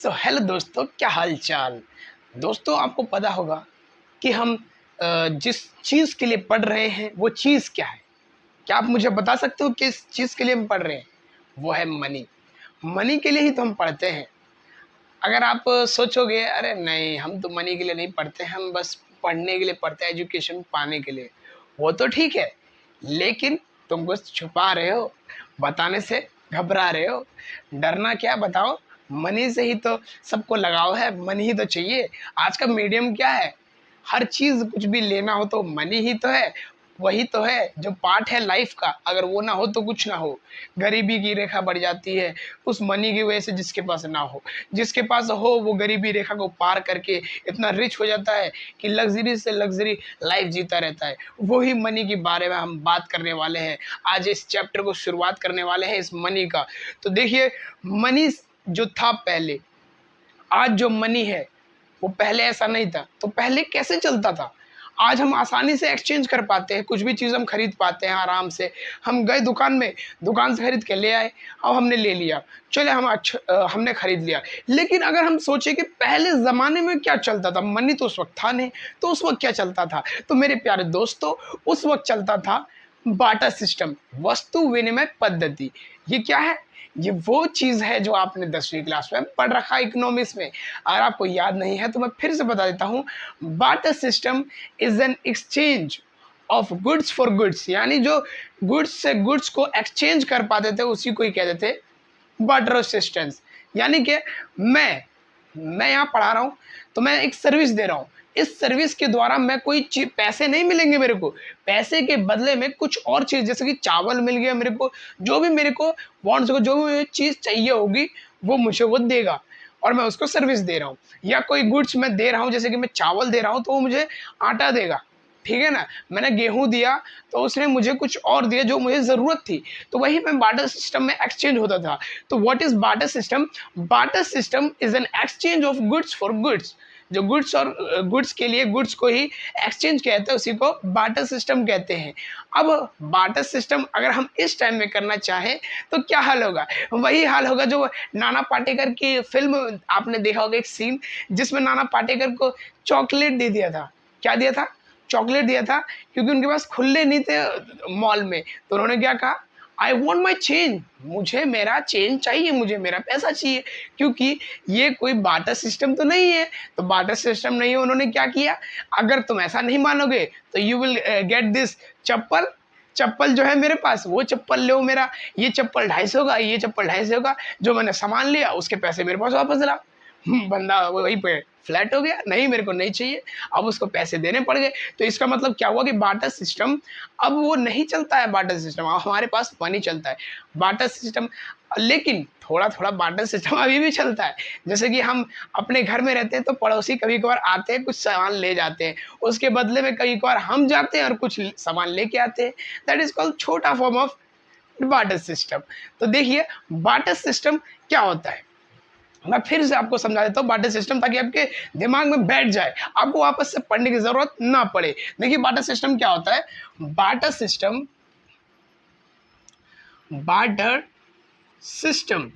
Hello दोस्तों, क्या हाल चाल। दोस्तों, आपको पता होगा कि हम जिस चीज़ के लिए पढ़ रहे हैं वो चीज़ क्या है। क्या आप मुझे बता सकते हो किस चीज़ के लिए हम पढ़ रहे हैं? वो है मनी। मनी के लिए ही तो हम पढ़ते हैं। अगर आप सोचोगे अरे नहीं, हम तो मनी के लिए नहीं पढ़ते, हम बस पढ़ने के लिए पढ़ते हैं, एजुकेशन पाने के लिए, वो तो ठीक है। लेकिन तुम कुछ छुपा रहे हो, बताने से घबरा रहे हो। डरना क्या, बताओ। मनी से ही तो सबको लगाव है, मनी ही तो चाहिए। आज का मीडियम क्या है? हर चीज़ कुछ भी लेना हो तो मनी ही तो है। वही तो है जो पार्ट है लाइफ का। अगर वो ना हो तो कुछ ना हो। गरीबी की रेखा बढ़ जाती है उस मनी की वजह से, जिसके पास ना हो। जिसके पास हो वो गरीबी रेखा को पार करके इतना रिच हो जाता है कि लग्जरी से लग्जरी लाइफ जीता रहता है। वही मनी के बारे में हम बात करने वाले हैं। आज इस चैप्टर को शुरुआत करने वाले हैं इस मनी का। तो देखिए, मनी जो था पहले, आज जो मनी है वो पहले ऐसा नहीं था। तो पहले कैसे चलता था? आज हम आसानी से एक्सचेंज कर पाते हैं, कुछ भी चीज़ हम खरीद पाते हैं आराम से। हम गए दुकान में, दुकान से खरीद के ले आए, अब हमने ले लिया, चले हम हमने खरीद लिया। लेकिन अगर हम सोचे कि पहले ज़माने में क्या चलता था, मनी तो उस वक्त था नहीं, तो उस वक्त क्या चलता था? तो मेरे प्यारे दोस्तों, उस वक्त चलता था बाटा सिस्टम, वस्तु विनिमय पद्धति। ये क्या है? ये वो चीज़ है जो आपने 10वीं क्लास में पढ़ रखा है इकोनॉमिक्स में। अगर आपको याद नहीं है तो मैं फिर से बता देता हूँ। Barter system is an exchange of goods for goods, यानी जो गुड्स से गुड्स को एक्सचेंज कर पाते थे उसी को ही कहते थे बाटर असिस्टेंस। यानी कि मैं यहाँ पढ़ा रहा हूँ तो मैं एक सर्विस दे रहा हूँ। इस सर्विस के द्वारा मैं कोई चीज, पैसे नहीं मिलेंगे मेरे को, पैसे के बदले में कुछ और चीज़, जैसे कि चावल मिल गया मेरे को, जो भी मेरे को वांट्स को, जो भी मुझे चीज़ चाहिए होगी वो मुझे वो देगा, और मैं उसको सर्विस दे रहा हूँ। या कोई गुड्स मैं दे रहा हूँ, जैसे कि मैं चावल दे रहा हूँ तो वो मुझे आटा देगा, ठीक है ना। मैंने गेहूं दिया तो उसने मुझे कुछ और दिया जो मुझे ज़रूरत थी। तो वही मैं बाटर सिस्टम में एक्सचेंज होता था। तो what is barter system? Barter system is an exchange of goods for goods. जो गुड्स और गुड्स के लिए गुड्स को ही एक्सचेंज कहते हैं, उसी को बाटर सिस्टम कहते हैं। अब बाटर सिस्टम अगर हम इस टाइम में करना चाहें तो क्या हाल होगा? वही हाल होगा जो नाना पाटेकर की फिल्म, आपने देखा होगा एक सीन जिसमें नाना पाटेकर को चॉकलेट दे दिया था। क्या दिया था? चॉकलेट दिया था, क्योंकि उनके पास खुले नहीं थे मॉल में। तो उन्होंने क्या कहा? आई वॉन्ट माई चेंज, मुझे मेरा चेंज चाहिए, मुझे मेरा पैसा चाहिए, क्योंकि ये कोई बाटर सिस्टम तो नहीं है। तो बाटर सिस्टम नहीं है, उन्होंने क्या किया? अगर तुम ऐसा नहीं मानोगे तो यू विल गेट दिस चप्पल। चप्पल जो है मेरे पास, वो चप्पल लो मेरा। ये चप्पल 250 का, ये चप्पल 250 का। जो मैंने सामान लिया उसके पैसे मेरे पास वापस ला। बंदा वहीं पे फ्लैट हो गया, नहीं मेरे को नहीं चाहिए। अब उसको पैसे देने पड़ गए। तो इसका मतलब क्या हुआ कि बाटर सिस्टम अब वो नहीं चलता है। बाटर सिस्टम अब हमारे पास मनी चलता है, बाटर सिस्टम। लेकिन थोड़ा थोड़ा बाटर सिस्टम अभी भी चलता है। जैसे कि हम अपने घर में रहते हैं तो पड़ोसी कभी कभार आते हैं, कुछ सामान ले जाते हैं, उसके बदले में कभी कभार हम जाते हैं और कुछ सामान लेके आते हैं। दैट इज कॉल्ड छोटा फॉर्म ऑफ बाटर सिस्टम। तो देखिए, बाटर सिस्टम क्या होता है, मैं फिर से आपको समझा देता हूँ बाटर सिस्टम, ताकि आपके दिमाग में बैठ जाए, आपको वापस से पढ़ने की जरूरत ना पड़े। देखिए, बाटर सिस्टम क्या होता है। Barter system, barter system,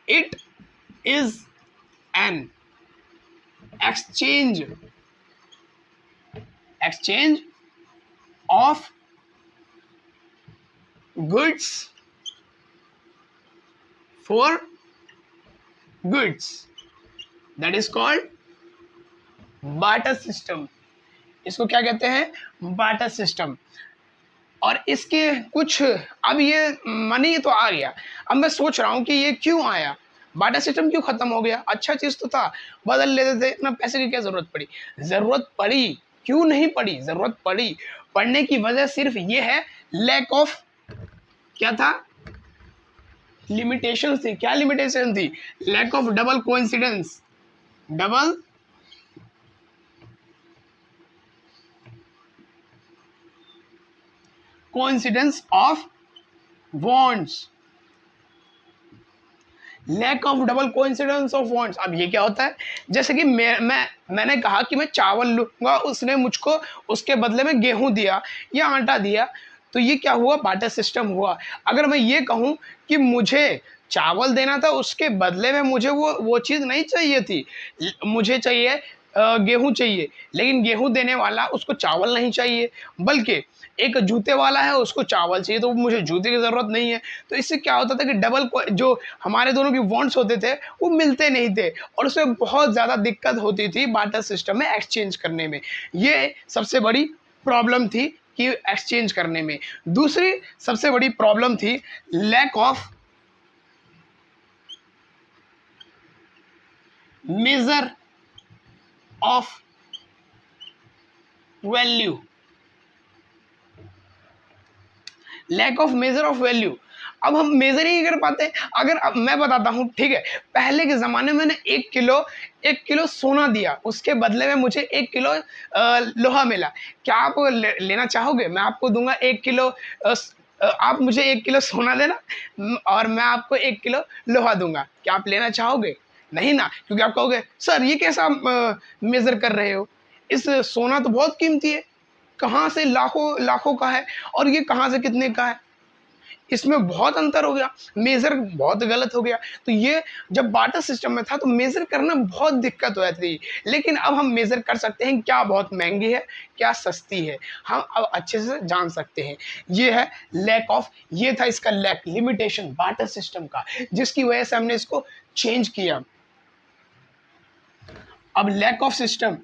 it is an exchange, exchange of goods for goods, that is called barter system. इसको क्या कहते हैं? Barter system. और इसके कुछ, अब ये मनी तो आ गया, अब मैं सोच रहा हूँ कि ये क्यों आया, बाटा सिस्टम क्यों खत्म हो गया? अच्छा चीज़ तो था, बदल लेते थे ना। पैसे की क्या ज़रूरत पड़ी? ज़रूरत पड़ी, क्यों नहीं पड़ी? ज़रूरत पड़ी। पढ़ने की वजह सिर्फ ये है, लैक ऑफ, क्या था? लिमिटेशन थी। क्या लिमिटेशन थी? Lack of double coincidence, double coincidence of wants, lack of double coincidence of wants. अब ये क्या होता है? जैसे कि मैंने कहा कि मैं चावल लूँगा, उसने मुझको उसके बदले में गेहूं दिया या आटा दिया, तो ये क्या हुआ? बाटर सिस्टम हुआ। अगर मैं ये कहूँ कि मुझे चावल देना था, उसके बदले में मुझे वो चीज़ नहीं चाहिए थी। मुझे चाहिए गेहूँ चाहिए, लेकिन गेहूँ देने वाला उसको चावल नहीं चाहिए, बल्कि एक जूते वाला है उसको चावल चाहिए, तो मुझे जूते की ज़रूरत नहीं है। तो इससे क्या होता था कि डबल को जो हमारे दोनों की वांट्स होते थे वो मिलते नहीं थे, और उसमें बहुत ज़्यादा दिक्कत होती थी बार्टर सिस्टम में एक्सचेंज करने में। ये सबसे बड़ी प्रॉब्लम थी कि एक्सचेंज करने में। दूसरी सबसे बड़ी प्रॉब्लम थी lack of measure of value. Lack of measure of value. अब हम मेजर ही नहीं कर पाते। अगर अब मैं बताता हूँ, ठीक है, पहले के ज़माने में मैंने 1 किलो सोना दिया, उसके बदले में मुझे 1 किलो लोहा मिला। क्या आप लेना चाहोगे? मैं आपको दूंगा 1 किलो आप मुझे 1 किलो सोना देना, और मैं आपको 1 किलो लोहा दूंगा। क्या आप लेना चाहोगे? नहीं ना, क्योंकि आप कहोगे सर ये कैसा मेजर कर रहे हो, इस सोना तो बहुत कीमती है, कहाँ से लाखों लाखों का है, और ये कहाँ से कितने का है। इसमें बहुत अंतर हो गया, मेजर बहुत गलत हो गया। तो ये जब बार्टर सिस्टम में था तो मेजर करना बहुत दिक्कत हो जाती थी, लेकिन अब हम मेजर कर सकते हैं क्या बहुत महंगी है, क्या सस्ती है, हम अब अच्छे से जान सकते हैं। ये है लैक ऑफ, ये था इसका लैक, लिमिटेशन बार्टर सिस्टम का, जिसकी वजह से हमने इसको चेंज किया। अब लैक ऑफ सिस्टम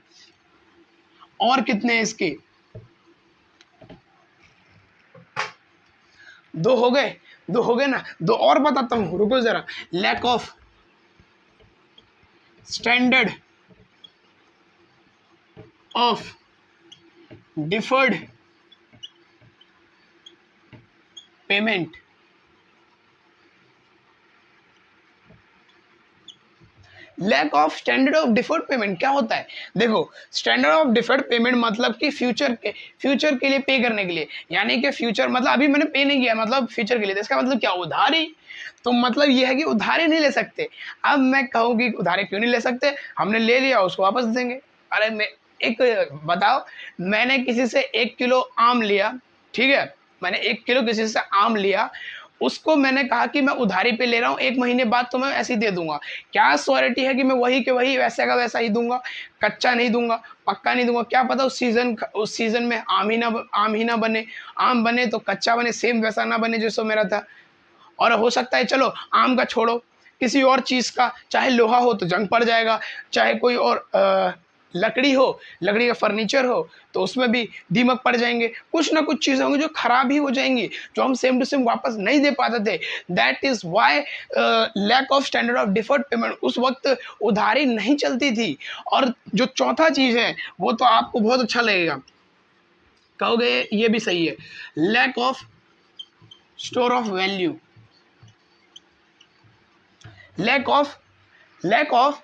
और कितने हैं इसके? 2 हो गए, 2 हो गए ना, 2 और बताता हूं, रुको जरा। Lack of standard of deferred payment. Lack of standard of deferred payment क्या होता है? देखो, स्टैंडर्ड ऑफ डिफर्ड पेमेंट मतलब कि फ्यूचर के लिए पे करने के लिए, यानी कि फ्यूचर मतलब अभी मैंने पे नहीं किया, मतलब फ्यूचर के लिए, तो इसका मतलब क्या? उधारी। तो मतलब ये है कि उधारी नहीं ले सकते। अब मैं कहूँ कि उधारी क्यों नहीं ले सकते, हमने ले लिया उसको वापस देंगे। अरे मैं एक बताओ, मैंने किसी से 1 किलो आम लिया, ठीक है, मैंने 1 किलो किसी से आम लिया, उसको मैंने कहा कि मैं उधारी पे ले रहा हूँ, 1 महीने बाद तो मैं ऐसे ही दे दूंगा। क्या श्योरिटी है कि मैं वही के वही वैसे का वैसा ही दूंगा? कच्चा नहीं दूंगा, पक्का नहीं दूंगा। क्या पता उस सीजन में आम ही ना बने, आम बने तो कच्चा बने, सेम वैसा ना बने जैसा मेरा था। और हो सकता है, चलो आम का छोड़ो, किसी और चीज़ का, चाहे लोहा हो तो जंग पड़ जाएगा, चाहे कोई और लकड़ी हो, लकड़ी का फर्नीचर हो तो उसमें भी दीमक पड़ जाएंगे, कुछ ना कुछ चीज़ें होंगी जो खराब ही हो जाएंगी, जो हम सेम टू सेम वापस नहीं दे पाते थे। That is why lack of standard of deferred payment, उस वक्त उधारी नहीं चलती थी। और जो चौथा चीज़ है वो तो आपको बहुत अच्छा लगेगा, कहोगे ये भी सही है, lack of store of value. Lack of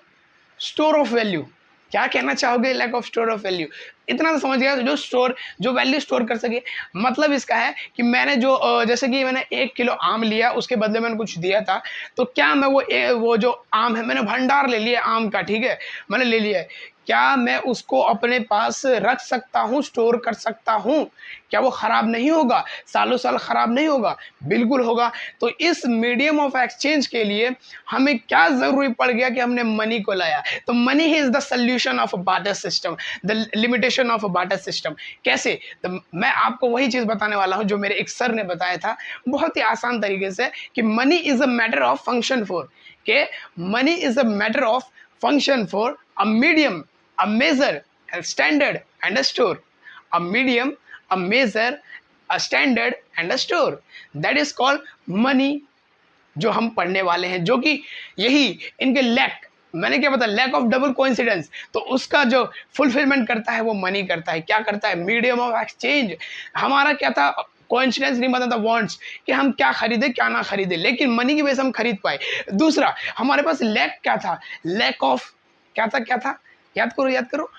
store of value. क्या कहना चाहोगे lack of store of value? इतना तो समझ गया, जो वैल्यू स्टोर कर सके। मतलब इसका है कि मैंने जो जैसे कि मैंने 1 किलो आम लिया, उसके बदले मैंने कुछ दिया था, तो क्या मैं वो जो आम है, मैंने भंडार ले लिया आम का, ठीक है, मैंने ले लिया है, क्या मैं उसको अपने पास रख सकता हूँ, स्टोर कर सकता हूँ? क्या वो खराब नहीं होगा, सालों साल खराब नहीं होगा? बिल्कुल होगा। तो इस मीडियम ऑफ एक्सचेंज के लिए हमें क्या जरूरी पड़ गया कि हमने मनी को लाया। तो money is the solution of barter system, the limitation of barter system. कैसे? तो मैं आपको वही चीज बताने वाला हूं जो मेरे एक सर ने बताया था बहुत ही आसान तरीके से, कि money is a matter of function for, के money is a matter of function for a medium, a measure, a standard and a store. A medium, a measure, a standard and a store. That is called money, जो हम पढ़ने वाले हैं, जो कि यही इनके लैक, मैंने क्या बताया, लैक ऑफ डबल कोइंसिडेंस, तो उसका जो फुलफिलमेंट करता है वो मनी करता है। क्या करता है? Medium of exchange. हमारा क्या था? कोइंसिडेंस नहीं बनता था, वांट्स, कि हम क्या खरीदे क्या ना खरीदे, लेकिन मनी की वजह से हम खरीद पाए। दूसरा हमारे पास लैक क्या था? लैक ऑफ क्या था? याद करो।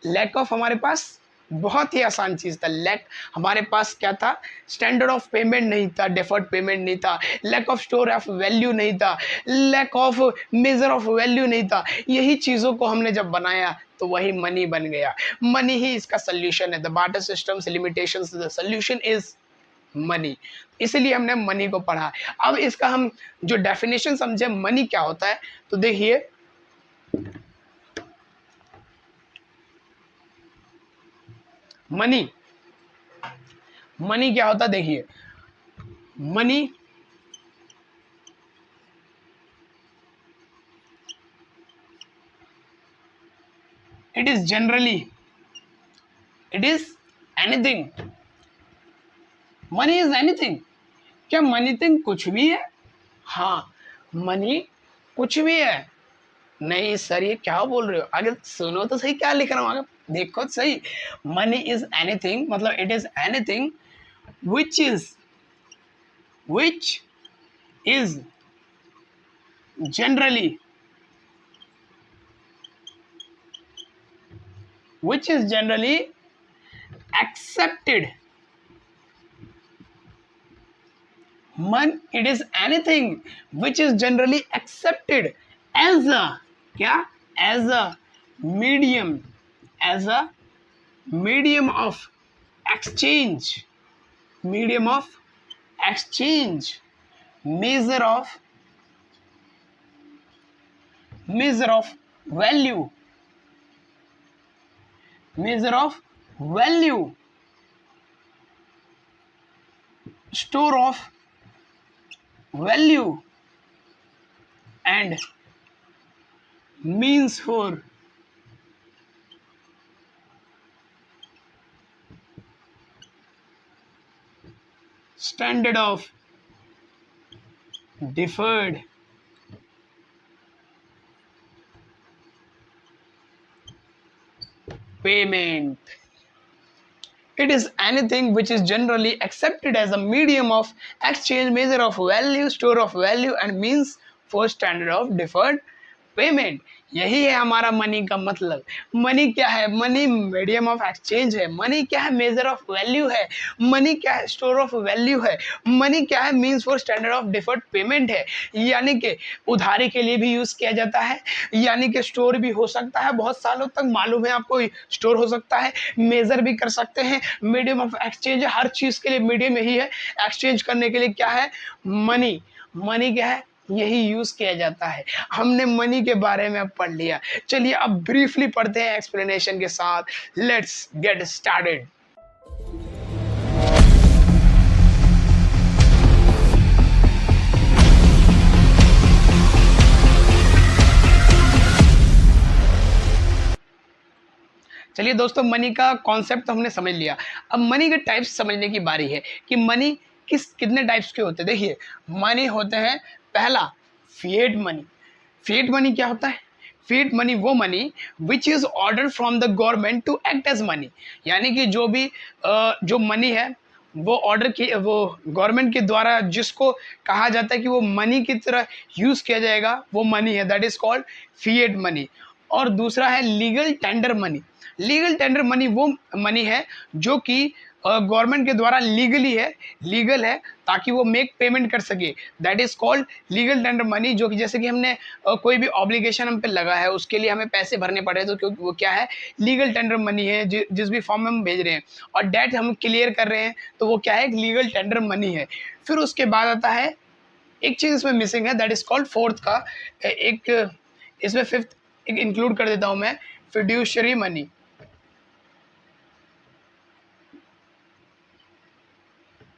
लैक ऑफ हमारे पास बहुत ही आसान चीज था। लैक हमारे पास क्या था? स्टैंडर्ड ऑफ पेमेंट नहीं था, डेफर्ड पेमेंट नहीं था, lack of store of value नहीं था, lack of measure of value नहीं था। यही चीजों को हमने जब बनाया तो वही मनी बन गया। मनी ही इसका सोल्यूशन है। The barter systems limitations, the solution is money. इसीलिए हमने मनी को पढ़ा। अब इसका हम जो डेफिनेशन समझे मनी क्या होता है, तो देखिए मनी मनी क्या होता है, देखिए money it is anything, money is anything. क्या मनी थिंग कुछ भी है? हाँ, मनी कुछ भी है। नहीं सर ये क्या बोल रहे हो, आगे सुनो तो सही क्या लिख रहा हूँ, आगे देखो तो सही। मनी इज एनीथिंग मतलब it is anything which is generally accepted it is anything which is generally accepted as a क्या, as a medium as a medium of exchange, medium of exchange, measure of value, measure of value, store of value, and means for standard of deferred payment. It is anything which is generally accepted as a medium of exchange, measure of value, store of value, and means for standard of deferred payment. यही है हमारा money का मतलब। Money क्या है? Money medium of exchange है। Money क्या है? मेजर ऑफ वैल्यू है। मनी क्या है? स्टोर ऑफ वैल्यू है। मनी क्या है? Means for standard of deferred payment है। यानी कि उधारी के लिए भी यूज किया जाता है, यानी कि स्टोर भी हो सकता है, बहुत सालों तक मालूम है आपको स्टोर हो सकता है, मेजर भी कर सकते हैं। मीडियम ऑफ एक्सचेंज है, हर चीज के लिए मीडियम यही है। एक्सचेंज करने के लिए क्या है? मनी। मनी क्या है? यही यूज किया जाता है। हमने मनी के बारे में अब पढ़ लिया। चलिए अब ब्रीफली पढ़ते हैं एक्सप्लेनेशन के साथ। Let's get started. चलिए दोस्तों, मनी का कॉन्सेप्ट तो हमने समझ लिया। अब मनी के टाइप्स समझने की बारी है कि मनी कितने टाइप्स के होते हैं। देखिए मनी होते हैं, पहला फिएट मनी। फिएट मनी क्या होता है? फिएट मनी वो money which is order from the government to act as money. यानी कि जो मनी है वो ऑर्डर की, वो गवर्नमेंट के द्वारा जिसको कहा जाता है कि वो मनी की तरह यूज किया जाएगा, वो मनी है, that is called fiat money. और दूसरा है legal tender money. Legal tender money वो मनी है जो कि गवर्नमेंट के द्वारा लीगल है ताकि वो मेक पेमेंट कर सके, that is called legal tender money. जो कि जैसे कि हमने कोई भी ऑब्लिगेशन हम पे लगा है उसके लिए हमें पैसे भरने पड़े, तो क्योंकि वो क्या है? लीगल टेंडर मनी है। जिस भी फॉर्म में हम भेज रहे हैं और डेट हम क्लियर कर रहे हैं तो वो क्या है? लीगल टेंडर मनी है। फिर उसके बाद आता है एक चीज़ इसमें मिसिंग है, दैट इज कॉल्ड फोर्थ का एक, इसमें फिफ्थ एक इंक्लूड कर देता हूँ मैं, फिड्यूशरी मनी।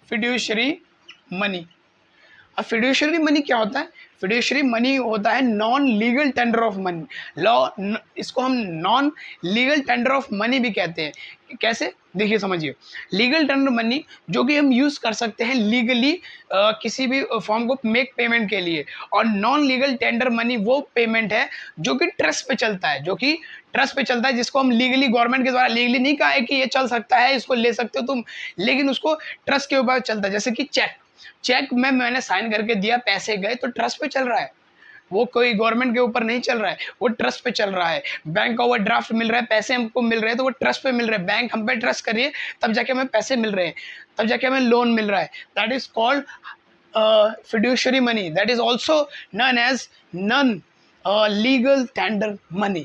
Fiduciary money. अब फिड्यूशरी मनी क्या होता है? फिड्यूशरी मनी होता है non legal tender of money. इसको हम non legal tender of money भी कहते हैं। कैसे? देखिए समझिए, लीगल टेंडर मनी जो कि हम यूज कर सकते हैं लीगली किसी भी फॉर्म को मेक पेमेंट के लिए, और नॉन लीगल टेंडर मनी वो पेमेंट है जो कि ट्रस्ट पे चलता है, जिसको हम लीगली, गवर्नमेंट के द्वारा लीगली नहीं कहा है कि ये चल सकता है, इसको ले सकते हो तुम, लेकिन उसको ट्रस्ट के ऊपर चलता है। जैसे कि चेक में मैंने साइन करके दिया, पैसे गए, तो ट्रस्ट पे चल रहा है, वो कोई गवर्नमेंट के ऊपर नहीं चल रहा है, वो ट्रस्ट पे चल रहा है। बैंक ओवर ड्राफ्ट मिल रहा है, पैसे हमको मिल रहे हैं, तो वो ट्रस्ट पे मिल रहे हैं। बैंक हम पे ट्रस्ट करिए तब जाके हमें पैसे मिल रहे हैं, तब जाके हमें लोन मिल रहा है, that is called fiduciary money, that is also known as non legal tender money।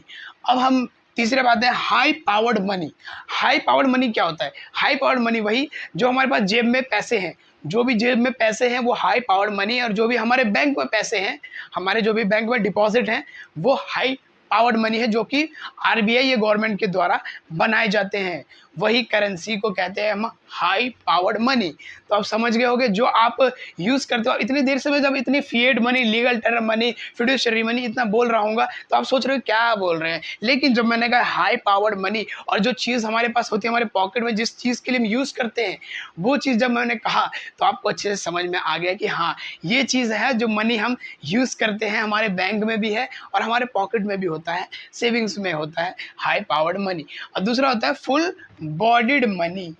अब हम तीसरे बात है high powered money. High powered money क्या होता है? हाई पावर्ड मनी वही जो हमारे पास जेब में पैसे हैं, जो भी जेब में पैसे हैं वो हाई पावर्ड मनी, और जो भी हमारे बैंक में पैसे हैं, हमारे जो भी बैंक में डिपॉजिट हैं, वो हाई पावर्ड मनी है, जो कि आरबीआई या गवर्नमेंट के द्वारा बनाए जाते हैं। वही करेंसी को कहते हैं हम हाई पावर्ड मनी। तो आप समझ गए होंगे, जो आप यूज़ करते हो। इतनी देर से मैं जब इतनी fiat money, legal tender money, fiduciary money इतना बोल रहा हूँ, तो आप सोच रहे हो क्या बोल रहे हैं, लेकिन जब मैंने कहा हाई पावर्ड मनी, और जो चीज़ हमारे पास होती है हमारे पॉकेट में, जिस चीज़ के लिए हम यूज़ करते हैं, वो चीज़ जब मैंने कहा तो आपको अच्छे से समझ में आ गया कि हाँ, ये चीज़ है जो मनी हम यूज़ करते हैं, हमारे बैंक में भी है और हमारे पॉकेट में भी होता है, सेविंग्स में होता है हाई पावर्ड मनी। और दूसरा होता है फुल बॉडीड मनी।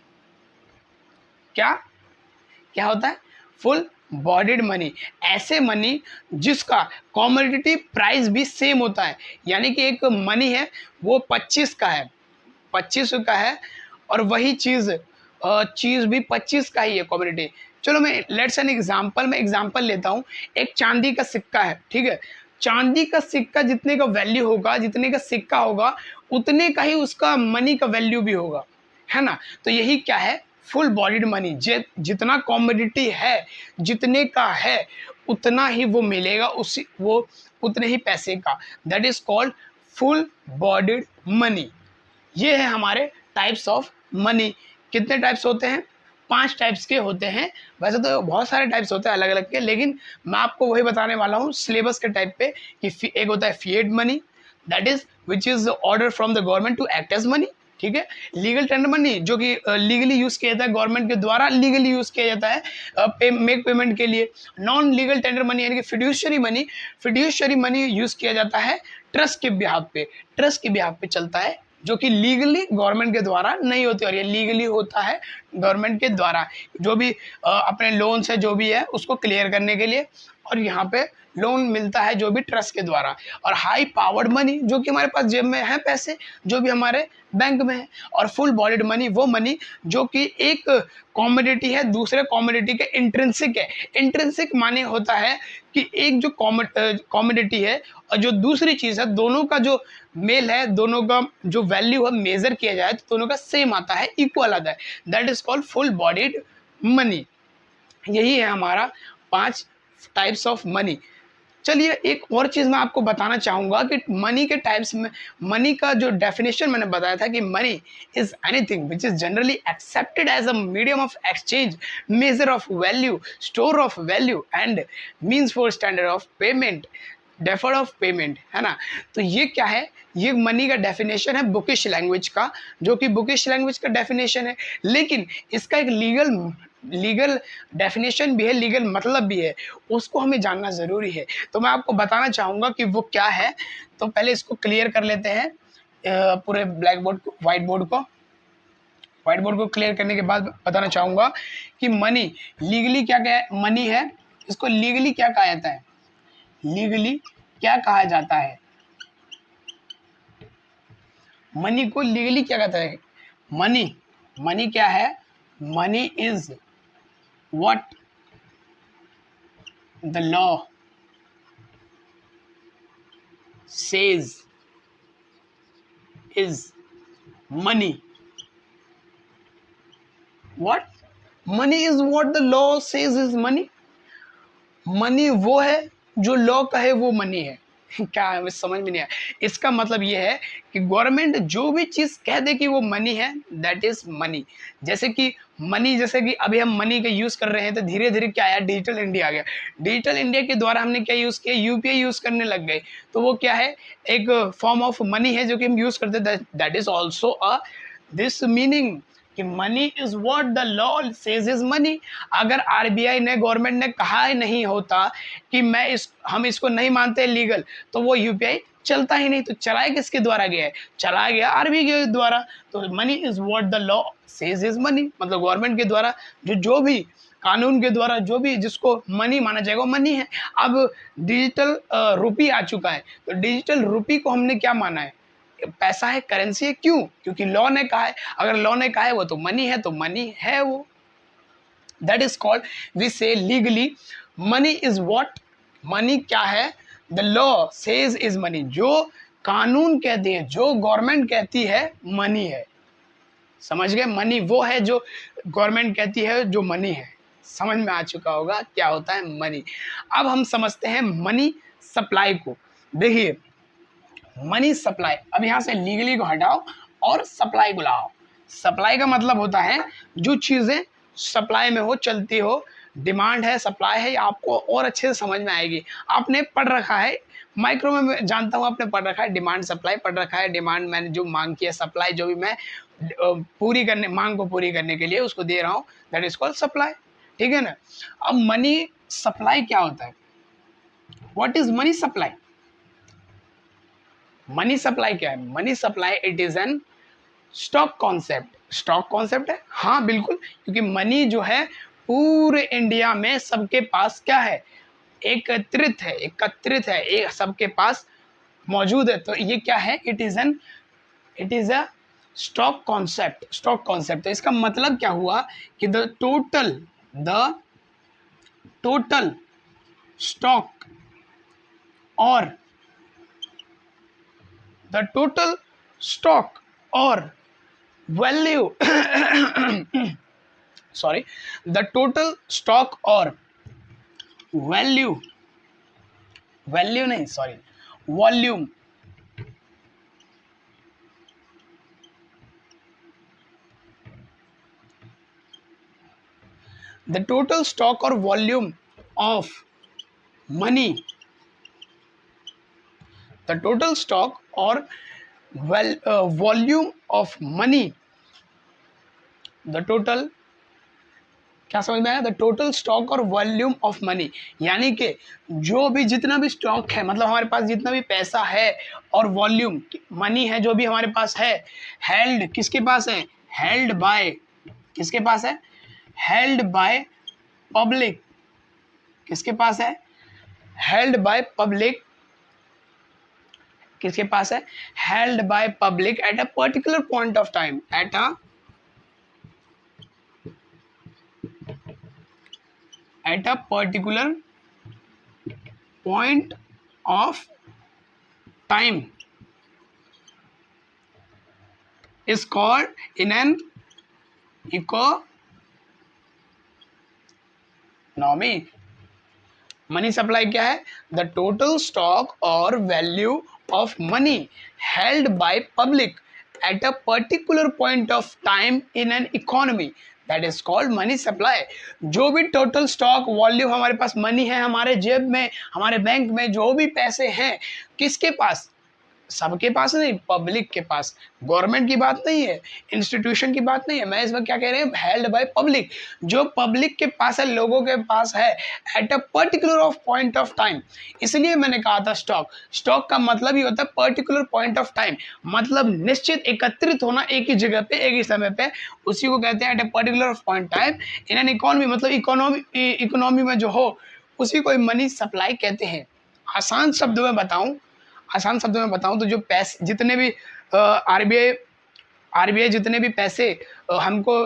क्या क्या होता है? फुल बॉडीड मनी, ऐसे मनी जिसका कॉमोडिटी प्राइस भी सेम होता है। यानी कि एक मनी है वो 25 का है, 25 का है, और वही चीज़ चीज़ भी 25 का ही है कॉमोडिटी। चलो मैं लेट्स एन एग्जांपल, मैं एग्जांपल लेता हूँ। एक चांदी का सिक्का है, ठीक है। चांदी का सिक्का जितने का वैल्यू होगा, जितने का सिक्का होगा, उतने का ही उसका मनी का वैल्यू भी होगा, है ना। तो यही क्या है? Full bodied money. जितना कॉमोडिटी है, जितने का है, उतना ही वो मिलेगा, उसी वो उतने ही पैसे का। That is called full bodied money. ये है हमारे टाइप्स ऑफ मनी। कितने टाइप्स होते हैं? 5 टाइप्स के होते हैं। वैसे तो बहुत सारे टाइप्स होते हैं अलग अलग के, लेकिन मैं आपको वही बताने वाला हूँ सिलेबस के टाइप पे कि एक होता है fiat money, that is which is order from the government to act as money, ठीक है। लीगल टेंडर मनी, जो कि लीगली यूज किया जाता है, गवर्नमेंट के द्वारा लीगली यूज किया जाता है मेक पेमेंट के लिए। नॉन लीगल टेंडर मनी यानी कि fiduciary money, fiduciary money use किया जाता है ट्रस्ट के बिहाफ पे, ट्रस्ट के बिहाफ पे चलता है, जो कि लीगली गवर्नमेंट के द्वारा नहीं होती, और ये लीगली होता है गवर्नमेंट के द्वारा। जो भी अपने लोन्स है जो भी है उसको क्लियर करने के लिए, और यहाँ पे लोन मिलता है जो भी ट्रस्ट के द्वारा। और हाई पावर्ड मनी, जो कि हमारे पास जेब में है पैसे, जो भी हमारे बैंक में है। और फुल बॉडीड मनी, वो मनी जो कि एक कॉमोडिटी है दूसरे कॉमोडिटी के इंट्रिंसिक है। इंट्रिंसिक माने होता है कि एक जो कॉमोडिटी है और जो दूसरी चीज़ है, दोनों का जो मेल है, दोनों का जो वैल्यू है मेजर किया जाए तो दोनों का सेम आता है, इक्वल आता है। That is called full bodied money. यही है हमारा 5 टाइप्स ऑफ मनी। चलिए एक और चीज़ मैं आपको बताना चाहूँगा कि मनी के टाइप्स में, मनी का जो डेफिनेशन मैंने बताया था कि money is anything which is generally accepted as a medium of exchange, measure of value, store of value and means for standard of payment, deferred of payment, है ना। तो ये क्या है? ये मनी का डेफिनेशन है बुकिश लैंग्वेज का, जो कि बुकिश लैंग्वेज का डेफिनेशन है, लेकिन इसका एक लीगल डेफिनेशन भी है, लीगल मतलब भी है, उसको हमें जानना ज़रूरी है। तो मैं आपको बताना चाहूँगा कि वो क्या है। तो पहले इसको क्लियर कर लेते हैं, पूरे ब्लैक बोर्ड को, व्हाइट बोर्ड को क्लियर करने के बाद बताना चाहूँगा कि मनी लीगली क्या क्या है। मनी है, इसको लीगली क्या कहा जाता है? लीगली क्या कहा जाता है? मनी को लीगली क्या कहता है? मनी क्या है? Money is what the law says is money. What? Money is what the law says is money. Money वो है जो लॉ कहे वो मनी है। क्या है, समझ में नहीं आया। इसका मतलब ये है कि गवर्नमेंट जो भी चीज़ कह दे कि वो मनी है, दैट इज मनी। जैसे कि मनी, जैसे कि अभी हम मनी का यूज़ कर रहे हैं, तो धीरे धीरे क्या आया? डिजिटल इंडिया आ गया। डिजिटल इंडिया के द्वारा हमने क्या यूज़ किया? यूपीआई यूज़ करने लग गए। तो वो क्या है? एक फॉर्म ऑफ मनी है जो कि हम यूज़ करते हैं। That is also a this meaning कि money is what the law says is money. अगर आरबीआई ने, गवर्नमेंट ने कहा ही नहीं होता कि हम इसको नहीं मानते लीगल, तो वो यूपीआई चलता ही नहीं। तो चलाया किसके द्वारा गया है? चलाया गया आरबीआई के द्वारा। तो money is what the law says is money, मतलब गवर्नमेंट के द्वारा जो भी कानून के द्वारा जो भी जिसको मनी माना जाएगा वो मनी है। अब डिजिटल रुपी आ चुका है, तो डिजिटल रुपी को हमने क्या माना है? पैसा है, करेंसी है। क्यों? क्योंकि लॉ ने कहा है। अगर लॉ ने कहा है वो तो मनी है, तो मनी है वो। दैट इज कॉल्ड, वी से legally money is what, money क्या है? The law says is money, जो कानून कहती है, जो गवर्नमेंट कहती है मनी है। समझ गए? मनी वो है जो गवर्नमेंट कहती है जो मनी है। समझ में आ चुका होगा क्या होता है मनी। अब हम समझते हैं मनी सप्लाई को। देखिए मनी सप्लाई, अब यहाँ से लीगली को हटाओ और सप्लाई को लाओ। सप्लाई का मतलब होता है जो चीज़ें सप्लाई में हो, चलती हो, डिमांड है, सप्लाई है, आपको और अच्छे से समझ में आएगी। आपने पढ़ रखा है माइक्रो में, मैं जानता हूँ आपने पढ़ रखा है, डिमांड सप्लाई पढ़ रखा है। डिमांड मैंने जो मांग की है, सप्लाई जो भी मैं पूरी करने, मांग को पूरी करने के लिए उसको दे रहा हूँ, दैट इज कॉल्ड सप्लाई। ठीक है ना। अब मनी सप्लाई क्या होता है? What is money supply? Money supply क्या है? Money supply it is an stock concept. Stock concept है, हाँ बिल्कुल, क्योंकि मनी जो है पूरे इंडिया में सबके पास क्या है? एकत्रित है, एकत्रित है, एक सबके पास मौजूद है। तो ये क्या है? It is a stock concept. Stock concept, तो इसका मतलब क्या हुआ कि द टोटल स्टॉक और the total stock or value sorry, the total stock or value नहीं, sorry, volume, the total stock or volume of money, the total stock or volume of money, the total, क्या समझ में आया? The total stock और volume of money, यानी कि जो भी जितना भी स्टॉक है, मतलब हमारे पास जितना भी पैसा है, और वॉल्यूम मनी है जो भी हमारे पास है, हेल्ड किसके पास है? हेल्ड बाय, किसके पास है? Held by public. किसके पास है? Held by public. किसके पास है? Held by public at a particular point of time, at a particular point of time is called in an economy। Money supply क्या है? द टोटल स्टॉक और value of money held by public at a particular point of time in an economy, that is called money supply. जो भी total stroke volume हमारे पास money है, हमारे जेब में, हमारे बैंक में जो भी पैसे हैं, किसके पास? सबके पास नहीं, पब्लिक के पास। गवर्नमेंट की बात नहीं है, इंस्टीट्यूशन की बात नहीं है, मैं इस वक्त क्या कह रहे हैं? Held by public. जो पब्लिक के पास है, लोगों के पास है, at a particular of point of time. इसलिए मैंने कहा था स्टॉक, स्टॉक का मतलब ही होता है पर्टिकुलर पॉइंट ऑफ टाइम, मतलब निश्चित एकत्रित होना एक ही जगह पे, एक ही समय पे, उसी को कहते हैं at a particular of point time in an economy. मतलब इकोनॉमी में जो हो, उसी को मनी सप्लाई कहते हैं। आसान शब्दों में बताऊं, तो जो पैसे जितने भी आरबीआई जितने भी पैसे हमको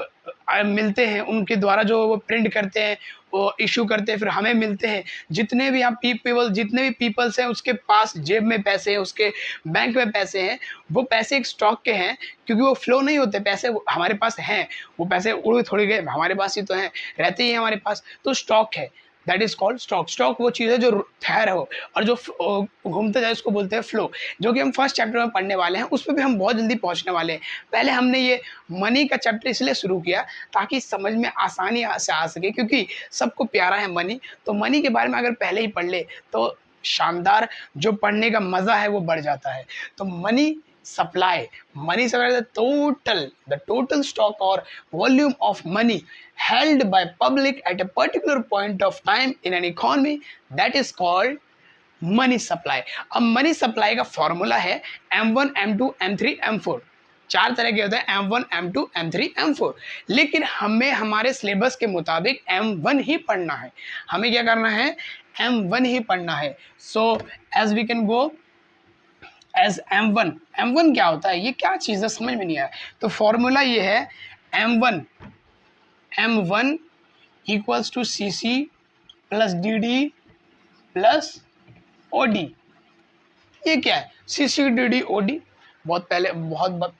मिलते हैं, उनके द्वारा जो वो प्रिंट करते हैं, वो इशू करते हैं, फिर हमें मिलते हैं। जितने भी जितने भी पीपल्स हैं, उसके पास जेब में पैसे हैं, उसके बैंक में पैसे हैं, वो पैसे एक स्टॉक के हैं, क्योंकि वो फ्लो नहीं होते पैसे, हमारे पास हैं, वो पैसे उड़ थोड़ी गए, हमारे पास ही तो हैं, रहते ही हैं हमारे पास, तो स्टॉक है, that is called stock. Stock वो चीज़ है जो ठहर हो और जो घूमते जाए, उसको बोलते हैं फ्लो, जो कि हम फर्स्ट चैप्टर में पढ़ने वाले हैं, उस पर भी हम बहुत जल्दी पहुंचने वाले हैं। पहले हमने ये मनी का चैप्टर इसलिए शुरू किया ताकि समझ में आसानी से आ सके, क्योंकि सबको प्यारा है मनी, तो मनी के बारे में अगर पहले ही पढ़ ले तो शानदार जो पढ़ने का मज़ा है वो बढ़ जाता है। तो money supply the total stock or volume of money held by public at a particular point of time in an economy, that is called money supply. अब मनी सप्लाई का फॉर्मूला है M1 M2 M3 M4। चार तरह के होते हैं, M1 M2 M3 M4, लेकिन हमें हमारे सिलेबस के मुताबिक M1 ही पढ़ना है। हमें क्या करना है? M1 ही पढ़ना है। So as we can go as M1 क्या होता है, ये क्या चीज़ है, समझ में नहीं आया। तो फॉर्मूला ये है M1 equals to CC plus DD plus OD। ये क्या है? CCDD OD। बहुत पहले बहुत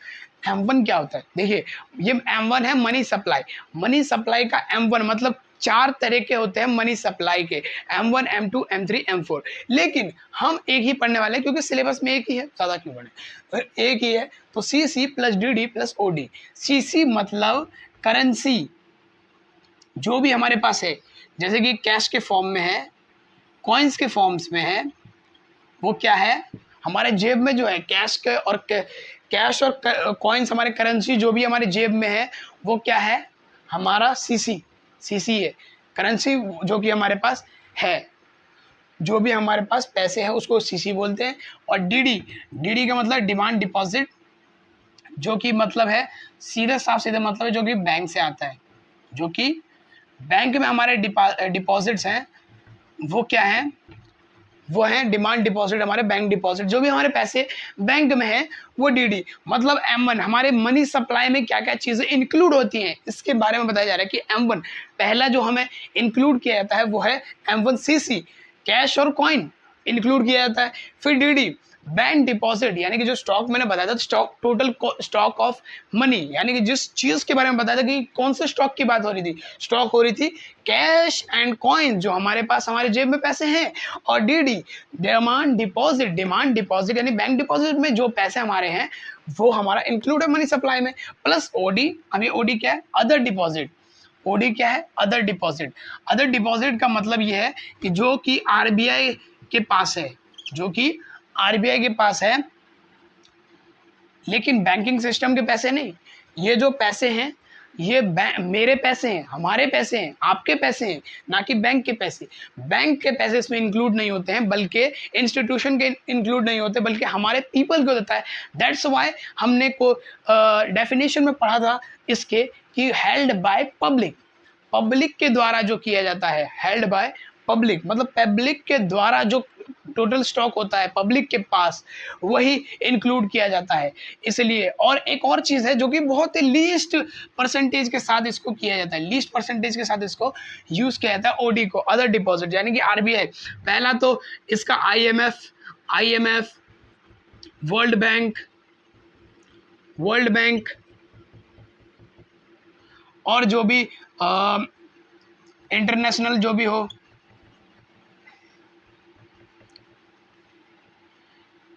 M1 क्या होता है? देखिए, ये M1 है मनी सप्लाई। मनी सप्लाई का M1 मतलब चार तरह के होते हैं मनी सप्लाई के, M1, M2, M3, M4। लेकिन हम एक ही पढ़ने वाले हैं क्योंकि सिलेबस में एक ही है, ज़्यादा क्यों पढ़े, तो एक ही है। तो CC plus DD plus OD। CC मतलब करेंसी जो भी हमारे पास है, जैसे कि कैश के फॉर्म में है, कॉइन्स के फॉर्म्स में है, वो क्या है हमारे जेब में जो है कैश के, और कैश और कॉइन्स हमारे करेंसी जो भी हमारे जेब में है वो क्या है हमारा सीसी है। करेंसी जो कि हमारे पास है, जो भी हमारे पास पैसे हैं उसको सीसी बोलते हैं। और डीडी का मतलब डिमांड डिपॉजिट, जो कि मतलब है सीधे साफ सीधे मतलब है जो कि बैंक से आता है, जो कि बैंक में हमारे डिपॉजिट्स हैं वो क्या है, वो है डिमांड डिपॉजिट, हमारे बैंक डिपॉजिट, जो भी हमारे पैसे बैंक में है वो डीडी। मतलब M1 हमारे मनी सप्लाई में क्या क्या चीज़ें इंक्लूड होती हैं इसके बारे में बताया जा रहा है कि M1 पहला जो हमें इंक्लूड किया जाता है वो है M1 CC, कैश और कॉइन इंक्लूड किया जाता है। फिर डीडी बैंक डिपॉजिट, यानी कि जो स्टॉक मैंने बताया था, stock total stock of money, यानी कि जिस चीज़ के बारे में बताया था कि कौन से स्टॉक की बात हो रही थी, स्टॉक हो रही थी कैश एंड कॉइन, जो हमारे पास हमारे जेब में पैसे हैं। और डीडी डिमांड डिपॉजिट यानी बैंक डिपॉजिट में जो पैसे हमारे हैं वो हमारा इंक्लूड है मनी सप्लाई में। प्लस ओडी, अभी ओडी क्या है, अदर डिपॉजिट। ओडी क्या है, अदर डिपॉजिट। अदर डिपॉजिट का मतलब ये है कि जो कि आरबीआई के पास है, जो कि आरबीआई के पास है, लेकिन बैंकिंग सिस्टम के पैसे नहीं। ये जो पैसे हैं ये मेरे पैसे हैं, हमारे पैसे हैं, आपके पैसे हैं, ना कि बैंक के पैसे। बैंक के पैसे इसमें इंक्लूड नहीं होते हैं, बल्कि इंस्टीट्यूशन के इंक्लूड नहीं होते, बल्कि हमारे पीपल को देता है। दैट्स वाई हमने को डेफिनेशन में पढ़ा था इसके कि हेल्ड बाय पब्लिक, पब्लिक के द्वारा जो किया जाता है, हेल्ड बाय पब्लिक मतलब पब्लिक के द्वारा जो टोटल स्टॉक होता है पब्लिक के पास वही इंक्लूड किया जाता है। इसलिए और एक और चीज़ है जो कि बहुत ही लीस्ट परसेंटेज के साथ इसको किया जाता है, लीस्ट परसेंटेज के साथ इसको यूज़ किया जाता है ओडी को, अदर डिपॉजिट, यानी कि आरबीआई। पहला तो इसका आईएमएफ, वर्ल्ड बैंक और जो भी इंटरनेशनल जो भी हो,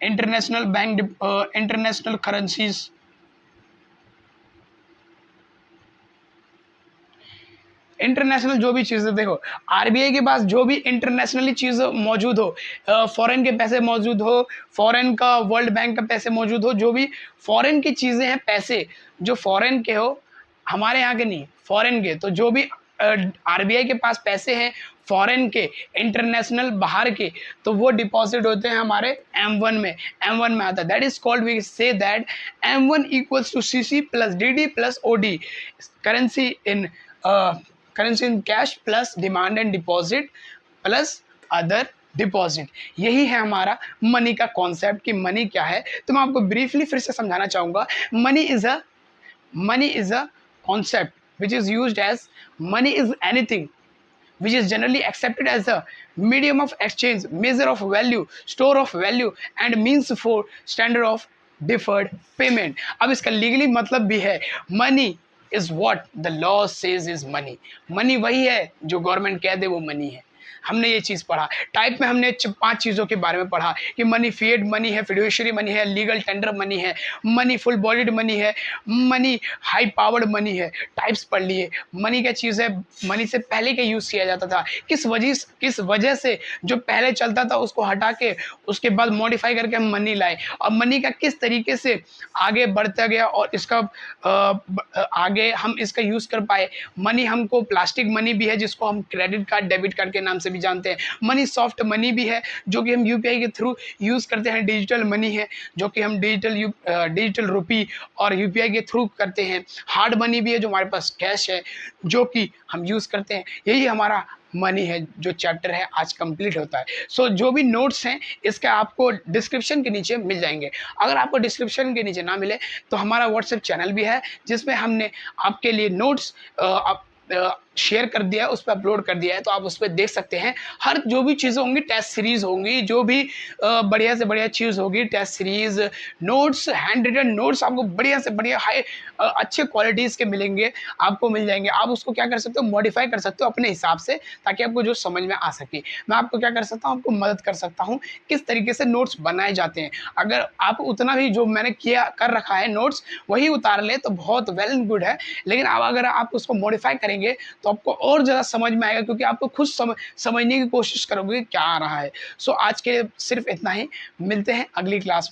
international bank, international currencies, international जो भी चीज़ें, देखो आरबीआई के पास जो भी इंटरनेशनली चीज़ मौजूद हो, फॉरेन के पैसे मौजूद हो, फॉरेन का वर्ल्ड बैंक का पैसे मौजूद हो, जो भी फॉरेन की चीज़ें हैं पैसे जो फॉरेन के हो, हमारे यहाँ के नहीं, फॉरेन के, तो जो भी आरबीआई के पास पैसे हैं फॉरेन के, इंटरनेशनल बाहर के, तो वो डिपॉजिट होते हैं हमारे M1 में, M1 में आता है। That is called, we say that M1 equals to CC plus DD plus OD, currency in cash plus demand and deposit plus other deposit. यही है हमारा मनी का कॉन्सेप्ट कि मनी क्या है। तो मैं आपको ब्रीफली फिर से समझाना चाहूँगा। Money is a concept which is used as, money is anything which is generally accepted as a medium of exchange, measure of value, store of value and means for standard of deferred payment। अब इसका legally मतलब भी है, money is what the law says is money. Money वही है जो government कह दे वो मनी है। हमने ये चीज़ पढ़ा। टाइप में हमने 5 चीज़ों के बारे में पढ़ा कि मनी फिएट मनी है, फिड्यूशियरी मनी है, लीगल टेंडर मनी है, मनी फुल बॉडीड मनी है, मनी हाई पावर्ड मनी है। टाइप्स पढ़ लिए। मनी क्या चीज़ है, मनी से पहले क्या यूज़ किया जाता था, किस वजह से जो पहले चलता था उसको हटा के उसके बाद मॉडिफाई करके हम मनी लाए, और मनी का किस तरीके से आगे बढ़ता गया और इसका आगे हम इसका यूज़ कर पाए। मनी हमको प्लास्टिक मनी भी है जिसको हम क्रेडिट कार्ड डेबिट कार्ड के नाम से भी जानते हैं। मनी सॉफ्ट मनी भी है जो कि हम यूपीआई के थ्रू यूज़ करते हैं। डिजिटल मनी है जो कि हम डिजिटल रुपी और यूपीआई के थ्रू करते हैं। हार्ड मनी भी है जो हमारे पास कैश है जो कि हम यूज़ करते हैं। यही हमारा मनी है जो चैप्टर है आज कंप्लीट होता है। सो जो भी नोट्स हैं इसका आपको डिस्क्रिप्शन के नीचे मिल जाएंगे। अगर आपको डिस्क्रिप्शन के नीचे ना मिले तो हमारा व्हाट्सएप चैनल भी है जिसमें हमने आपके लिए नोट्स शेयर कर दिया है, उस पे अपलोड कर दिया है, तो आप उस पे देख सकते हैं। हर जो भी चीज़ें होंगी, टेस्ट सीरीज़ होंगी, जो भी बढ़िया से बढ़िया चीज़ होगी, test series, notes, handwritten notes आपको बढ़िया से बढ़िया अच्छे क्वालिटीज़ के मिलेंगे, आपको मिल जाएँगे। आप उसको क्या कर सकते हो, मॉडिफ़ाई कर सकते हो अपने हिसाब से, ताकि आपको जो समझ में आ सके। मैं आपको क्या कर सकता हूँ, आपको मदद कर सकता हूँ, किस तरीके से नोट्स बनाए जाते हैं। अगर आप उतना भी जो मैंने किया कर रखा है नोट्स, वही उतार लें तो बहुत वेल एंड गुड है। लेकिन अब अगर आप उसको मॉडिफ़ाई करेंगे तो आपको और ज़्यादा समझ में आएगा, क्योंकि आपको खुद समझने की कोशिश करोगे कि क्या आ रहा है। सो आज के लिए सिर्फ इतना ही, मिलते हैं अगली क्लास में।